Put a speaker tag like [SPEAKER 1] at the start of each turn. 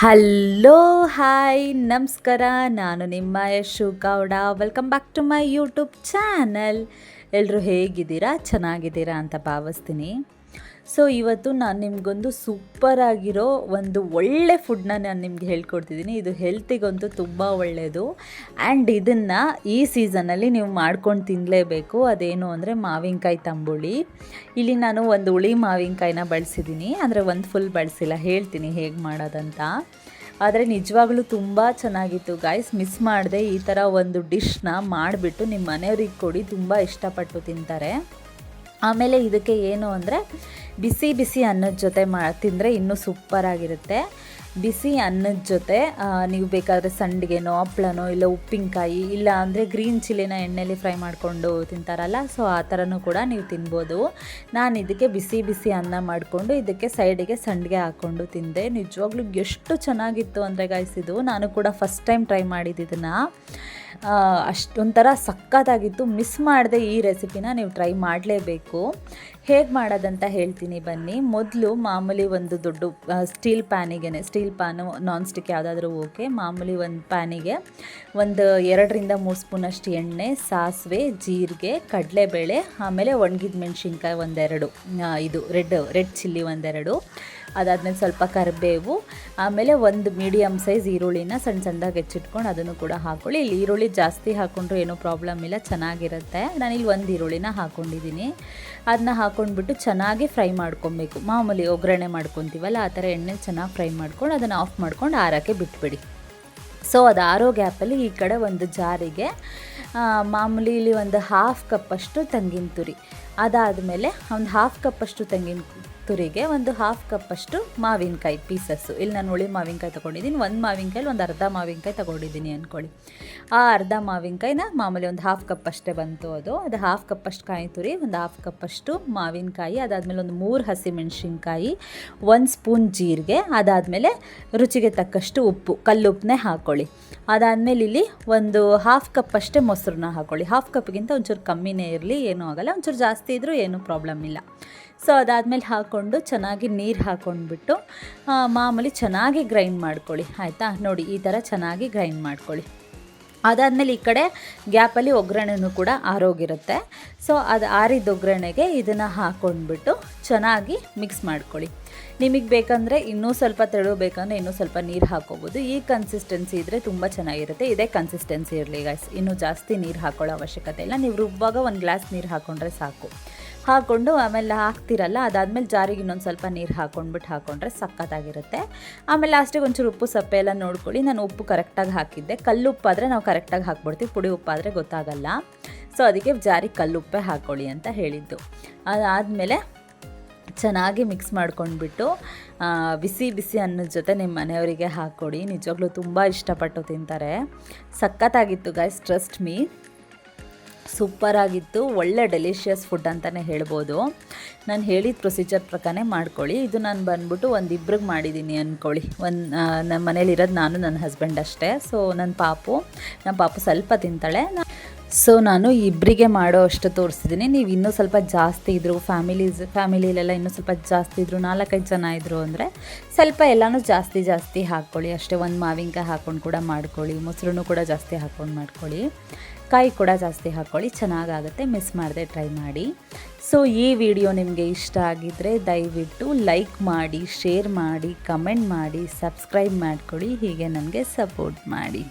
[SPEAKER 1] Hello hi ನಮಸ್ಕಾರ. ನಾನು ನಿಮ್ಮ Yashu Gowda. Welcome back to my YouTube channel. ಎಲ್ಲರೂ ಹೇಗಿದ್ದೀರಾ? ಚೆನ್ನಾಗಿದ್ದೀರಾ ಅಂತ ಭಾವಿಸ್ತೀನಿ. ಸೊ ಇವತ್ತು ನಾನು ನಿಮಗೊಂದು ಸೂಪರಾಗಿರೋ ಒಂದು ಒಳ್ಳೆ ಫುಡ್ನ ನಾನು ನಿಮ್ಗೆ ಹೇಳ್ಕೊಡ್ತಿದ್ದೀನಿ. ಇದು ಹೆಲ್ತಿಗಂತೂ ತುಂಬ ಒಳ್ಳೆಯದು ಆ್ಯಂಡ್ ಇದನ್ನು ಈ ಸೀಸನಲ್ಲಿ ನೀವು ಮಾಡ್ಕೊಂಡು ತಿನ್ನಲೇಬೇಕು. ಅದೇನು ಅಂದರೆ ಮಾವಿನಕಾಯಿ ತಂಬುಳಿ. ಇಲ್ಲಿ ನಾನು ಒಂದು ಹುಳಿ ಮಾವಿನಕಾಯಿನ ಬಳಸಿದ್ದೀನಿ, ಅಂದರೆ ಒಂದು ಫುಲ್ ಬಳಸಿಲ್ಲ. ಹೇಳ್ತೀನಿ ಹೇಗೆ ಮಾಡೋದಂತ. ಆದರೆ ನಿಜವಾಗ್ಲೂ ತುಂಬ ಚೆನ್ನಾಗಿತ್ತು ಗಾಯ್ಸ್. ಮಿಸ್ ಮಾಡದೆ ಈ ಥರ ಒಂದು ಡಿಶ್ನ ಮಾಡಿಬಿಟ್ಟು ನಿಮ್ಮ ಮನೆಯವ್ರಿಗೆ ಕೊಡಿ, ತುಂಬ ಇಷ್ಟಪಟ್ಟು ತಿಂತಾರೆ. ಆಮೇಲೆ ಇದಕ್ಕೆ ಏನು ಅಂದರೆ ಬಿಸಿ ಬಿಸಿ ಅನ್ನದ ಜೊತೆ ತಿಂದರೆ ಇನ್ನೂ ಸೂಪರಾಗಿರುತ್ತೆ. ಬಿಸಿ ಅನ್ನದ ಜೊತೆ ನೀವು ಬೇಕಾದರೆ ಸಂಡಿಗೆನೋ ಹಪ್ಳನೋ ಇಲ್ಲ ಉಪ್ಪಿನಕಾಯಿ ಇಲ್ಲ ಅಂದರೆ ಗ್ರೀನ್ ಚಿಲ್ಲಿನ ಎಣ್ಣೆಲಿ ಫ್ರೈ ಮಾಡಿಕೊಂಡು ತಿಂತಾರಲ್ಲ, ಸೊ ಆ ಥರನೂ ಕೂಡ ನೀವು ತಿನ್ಬೋದು. ನಾನು ಇದಕ್ಕೆ ಬಿಸಿ ಬಿಸಿ ಅನ್ನ ಮಾಡಿಕೊಂಡು ಇದಕ್ಕೆ ಸೈಡಿಗೆ ಸಂಡಿಗೆ ಹಾಕ್ಕೊಂಡು ತಿಂದೆ. ನಿಜವಾಗ್ಲೂ ಎಷ್ಟು ಚೆನ್ನಾಗಿತ್ತು ಅಂದರೆ ಗಾಯ್ಸ್, ಇದು ನಾನು ಕೂಡ ಫಸ್ಟ್ ಟೈಮ್ ಟ್ರೈ ಮಾಡಿದ್ದನ್ನು. ಅಷ್ಟೊಂಥರ ಸಕ್ಕತ್ತಾಗಿತ್ತು. ಮಿಸ್ ಮಾಡದೆ ಈ ರೆಸಿಪಿನ ನೀವು ಟ್ರೈ ಮಾಡಲೇಬೇಕು. ಹೇಗೆ ಮಾಡೋದಂತ ಹೇಳ್ತೀನಿ ಬನ್ನಿ. ಮೊದಲು ಮಾಮೂಲಿ ಒಂದು ದೊಡ್ಡ ಸ್ಟೀಲ್ ಪ್ಯಾನು ನಾನ್ ಸ್ಟಿಕ್ ಯಾವುದಾದ್ರೂ ಓಕೆ. ಮಾಮೂಲಿ ಒಂದು ಪ್ಯಾನಿಗೆ ಒಂದು 2-3 ಸ್ಪೂನಷ್ಟು ಎಣ್ಣೆ, ಸಾಸಿವೆ, ಜೀರಿಗೆ, ಕಡಲೆಬೇಳೆ, ಆಮೇಲೆ ಒಣಗಿದ ಮೆಣಸಿನ್ಕಾಯಿ ಒಂದೆರಡು, ಇದು ರೆಡ್ ಚಿಲ್ಲಿ ಒಂದೆರಡು, ಅದಾದಮೇಲೆ ಸ್ವಲ್ಪ ಕರಿಬೇವು, ಆಮೇಲೆ ಒಂದು ಮೀಡಿಯಮ್ ಸೈಜ್ ಈರುಳ್ಳಿನ ಸಣ್ಣದಾಗಿ ಹೆಚ್ಚಿಟ್ಕೊಂಡು ಅದನ್ನು ಕೂಡ ಹಾಕ್ಕೊಳ್ಳಿ. ಇಲ್ಲಿ ಈರುಳ್ಳಿ ಜಾಸ್ತಿ ಹಾಕ್ಕೊಂಡ್ರೂ ಏನೂ ಪ್ರಾಬ್ಲಮ್ ಇಲ್ಲ, ಚೆನ್ನಾಗಿರುತ್ತೆ. ನಾನಿಲ್ಲಿ ಒಂದು ಈರುಳ್ಳಿನ ಹಾಕ್ಕೊಂಡಿದ್ದೀನಿ. ಅದನ್ನ ಹಾಕ್ಕೊಂಡ್ಬಿಟ್ಟು ಚೆನ್ನಾಗಿ ಫ್ರೈ ಮಾಡ್ಕೊಬೇಕು. ಮಾಮೂಲಿ ಒಗ್ಗರಣೆ ಮಾಡ್ಕೊತೀವಲ್ಲ ಆ ಥರ ಎಣ್ಣೆ ಚೆನ್ನಾಗಿ ಫ್ರೈ ಮಾಡ್ಕೊಂಡು ಅದನ್ನು ಆಫ್ ಮಾಡ್ಕೊಂಡು ಆರೋಕ್ಕೆ ಬಿಟ್ಬಿಡಿ. ಸೊ ಅದು ಆರೋ ಗ್ಯಾಪಲ್ಲಿ ಈ ಕಡೆ ಒಂದು ಜಾರಿಗೆ ಮಾಮೂಲಿ ಇಲ್ಲಿ ಒಂದು 1/2 ಕಪ್ಪಷ್ಟು ತೆಂಗಿನ ತುರಿ, ಅದಾದಮೇಲೆ ಒಂದು 1/2 ಕಪ್ಪಷ್ಟು ತೆಂಗಿನ ತುರಿಗೆ ಒಂದು 1/2 ಕಪ್ಪಷ್ಟು ಮಾವಿನಕಾಯಿ ಪೀಸಸ್ಸು. ಇಲ್ಲಿ ನಾನು ಹುಳಿ ಮಾವಿನಕಾಯಿ ತೊಗೊಂಡಿದ್ದೀನಿ. ಒಂದು ಮಾವಿನಕಾಯಲ್ಲಿ ಒಂದು ಅರ್ಧ ಮಾವಿನಕಾಯಿ ತೊಗೊಂಡಿದ್ದೀನಿ ಅಂದ್ಕೊಳ್ಳಿ. ಆ ಅರ್ಧ ಮಾವಿನಕಾಯಿನ ಮಾಮೂಲಿ ಒಂದು 1/2 ಕಪ್ ಅಷ್ಟೇ ಬಂತು. ಅದು 1/2 ಕಪ್ಪಷ್ಟು ಕಾಯಿ ತುರಿ, ಒಂದು 1/2 ಕಪ್ಪಷ್ಟು ಮಾವಿನಕಾಯಿ, ಅದಾದಮೇಲೆ ಒಂದು 3 ಹಸಿಮೆಣಸಿನ್ಕಾಯಿ, 1 ಸ್ಪೂನ್ ಜೀರಿಗೆ, ಅದಾದಮೇಲೆ ರುಚಿಗೆ ತಕ್ಕಷ್ಟು ಉಪ್ಪು, ಕಲ್ಲುಪ್ಪನ್ನೇ ಹಾಕ್ಕೊಳ್ಳಿ. ಅದಾದಮೇಲೆ ಇಲ್ಲಿ ಒಂದು 1/2 ಕಪ್ ಅಷ್ಟೇ ಮೊಸರನ್ನ ಹಾಕ್ಕೊಳ್ಳಿ. 1/2 ಕಪ್ಗಿಂತ ಒಂಚೂರು ಕಮ್ಮಿನೇ ಇರಲಿ, ಏನೂ ಆಗೋಲ್ಲ. ಒಂಚೂರು ಜಾಸ್ತಿ ಇದ್ದರೂ ಏನೂ ಪ್ರಾಬ್ಲಮ್ ಇಲ್ಲ. ಸೊ ಅದಾದಮೇಲೆ ಹಾಕ್ಕೊಂಡು ಚೆನ್ನಾಗಿ ನೀರು ಹಾಕ್ಕೊಂಡ್ಬಿಟ್ಟು ಮಾಮೂಲಿ ಚೆನ್ನಾಗಿ ಗ್ರೈಂಡ್ ಮಾಡ್ಕೊಳ್ಳಿ, ಆಯಿತಾ? ನೋಡಿ ಈ ಥರ ಚೆನ್ನಾಗಿ ಗ್ರೈಂಡ್ ಮಾಡ್ಕೊಳ್ಳಿ. ಅದಾದಮೇಲೆ ಈ ಕಡೆ ಗ್ಯಾಪಲ್ಲಿ ಒಗ್ಗರಣೆನೂ ಕೂಡ ಆರೋಗಿರುತ್ತೆ. ಸೊ ಅದು ಆರಿದ ಒಗ್ಗರಣೆಗೆ ಇದನ್ನು ಹಾಕ್ಕೊಂಡ್ಬಿಟ್ಟು ಚೆನ್ನಾಗಿ ಮಿಕ್ಸ್ ಮಾಡ್ಕೊಳ್ಳಿ. ನಿಮಗೆ ಬೇಕಂದರೆ ಇನ್ನೂ ಸ್ವಲ್ಪ ತೆಳು ಬೇಕಂದರೆ ಇನ್ನೂ ಸ್ವಲ್ಪ ನೀರು ಹಾಕ್ಕೋಬೋದು. ಈ ಕನ್ಸಿಸ್ಟೆನ್ಸಿ ಇದ್ದರೆ ತುಂಬ ಚೆನ್ನಾಗಿರುತ್ತೆ. ಇದೇ ಕನ್ಸಿಸ್ಟೆನ್ಸಿ ಇರಲಿ ಗೈಸ್, ಇನ್ನೂ ಜಾಸ್ತಿ ನೀರು ಹಾಕ್ಕೊಳ್ಳೋ ಅವಶ್ಯಕತೆ ಇಲ್ಲ. ನೀವು ರುಬ್ಬಾಗ 1 ಗ್ಲಾಸ್ ನೀರು ಹಾಕ್ಕೊಂಡ್ರೆ ಸಾಕು. ಹಾಕ್ಕೊಂಡು ಆಮೇಲೆ ಹಾಕ್ತಿರಲ್ಲ, ಅದಾದಮೇಲೆ ಜಾರಿಗೆ ಇನ್ನೊಂದು ಸ್ವಲ್ಪ ನೀರು ಹಾಕ್ಕೊಂಡ್ರೆ ಸಕ್ಕತ್ತಾಗಿರುತ್ತೆ. ಆಮೇಲೆ ಲಾಸ್ಟಿಗೆ ಒಂಚೂರು ಉಪ್ಪು ಸಪ್ಪೆ ಎಲ್ಲ ನೋಡ್ಕೊಳ್ಳಿ. ನಾನು ಉಪ್ಪು ಕರೆಕ್ಟಾಗಿ ಹಾಕಿದ್ದೆ. ಕಲ್ಲುಪ್ಪಾದರೆ ನಾವು ಕರೆಕ್ಟಾಗಿ ಹಾಕ್ಬಿಡ್ತೀವಿ, ಪುಡಿ ಉಪ್ಪಾದರೆ ಗೊತ್ತಾಗಲ್ಲ. ಸೊ ಅದಕ್ಕೆ ಜಾರಿಗೆ ಕಲ್ಲುಪ್ಪೆ ಹಾಕ್ಕೊಳ್ಳಿ ಅಂತ ಹೇಳಿದ್ದು. ಅದಾದಮೇಲೆ ಚೆನ್ನಾಗಿ ಮಿಕ್ಸ್ ಮಾಡ್ಕೊಂಡ್ಬಿಟ್ಟು ಬಿಸಿ ಬಿಸಿ ಅನ್ನದ ಜೊತೆ ನಿಮ್ಮ ಮನೆಯವರಿಗೆ ಹಾಕ್ಕೊಡಿ. ನಿಜವಾಗ್ಲೂ ತುಂಬ ಇಷ್ಟಪಟ್ಟು ತಿಂತಾರೆ. ಸಕ್ಕತ್ತಾಗಿತ್ತು ಗೈಸ್, ಟ್ರಸ್ಟ್ ಮೀ, ಸೂಪರಾಗಿತ್ತು. ಒಳ್ಳೆ ಡೆಲಿಷಿಯಸ್ ಫುಡ್ ಅಂತಲೇ ಹೇಳ್ಬೋದು. ನಾನು ಹೇಳಿದ ಪ್ರೊಸೀಜರ್ ಪ್ರಕಾರನೇ ಮಾಡ್ಕೊಳ್ಳಿ. ಇದು ನಾನು ಬಂದ್ಬಿಟ್ಟು ಒಂದು ಇಬ್ರಿಗೆ ಮಾಡಿದ್ದೀನಿ ಅಂದ್ಕೊಳ್ಳಿ. ನಮ್ಮ ಮನೇಲಿರೋದು ನಾನು ನನ್ನ ಹಸ್ಬೆಂಡ್ ಅಷ್ಟೇ. ಸೊ ನಮ್ಮ ಪಾಪು ಸ್ವಲ್ಪ ತಿಂತಾಳೆ. ಸೊ ನಾನು ಇಬ್ಬರಿಗೆ ಮಾಡೋ ಅಷ್ಟು ತೋರಿಸಿದ್ದೀನಿ. ನೀವು ಇನ್ನೂ ಸ್ವಲ್ಪ ಜಾಸ್ತಿ ಇದ್ದರು, ಫ್ಯಾಮಿಲಿಲೆಲ್ಲ ಇನ್ನೂ ಸ್ವಲ್ಪ ಜಾಸ್ತಿ ಇದ್ದರು, 4-5 ಜನ ಇದ್ದರು ಅಂದರೆ ಸ್ವಲ್ಪ ಎಲ್ಲನೂ ಜಾಸ್ತಿ ಹಾಕ್ಕೊಳ್ಳಿ ಅಷ್ಟೇ. ಒಂದು ಮಾವಿನಕಾಯಿ ಹಾಕ್ಕೊಂಡು ಕೂಡ ಮಾಡ್ಕೊಳ್ಳಿ, ಮೊಸರನ್ನು ಕೂಡ ಜಾಸ್ತಿ ಹಾಕ್ಕೊಂಡು ಮಾಡ್ಕೊಳ್ಳಿ, ಕಾಯಿ ಕೂಡ ಜಾಸ್ತಿ ಹಾಕ್ಕೊಳ್ಳಿ, ಚೆನ್ನಾಗಾಗುತ್ತೆ. ಮಿಸ್ ಮಾಡದೆ ಟ್ರೈ ಮಾಡಿ. ಸೊ ಈ ವಿಡಿಯೋ ನಿಮಗೆ ಇಷ್ಟ ಆಗಿದ್ದರೆ ದಯವಿಟ್ಟು ಲೈಕ್ ಮಾಡಿ, ಶೇರ್ ಮಾಡಿ, ಕಮೆಂಟ್ ಮಾಡಿ, ಸಬ್ಸ್ಕ್ರೈಬ್ ಮಾಡ್ಕೊಳ್ಳಿ. ಹೀಗೆ ನನಗೆ ಸಪೋರ್ಟ್ ಮಾಡಿ.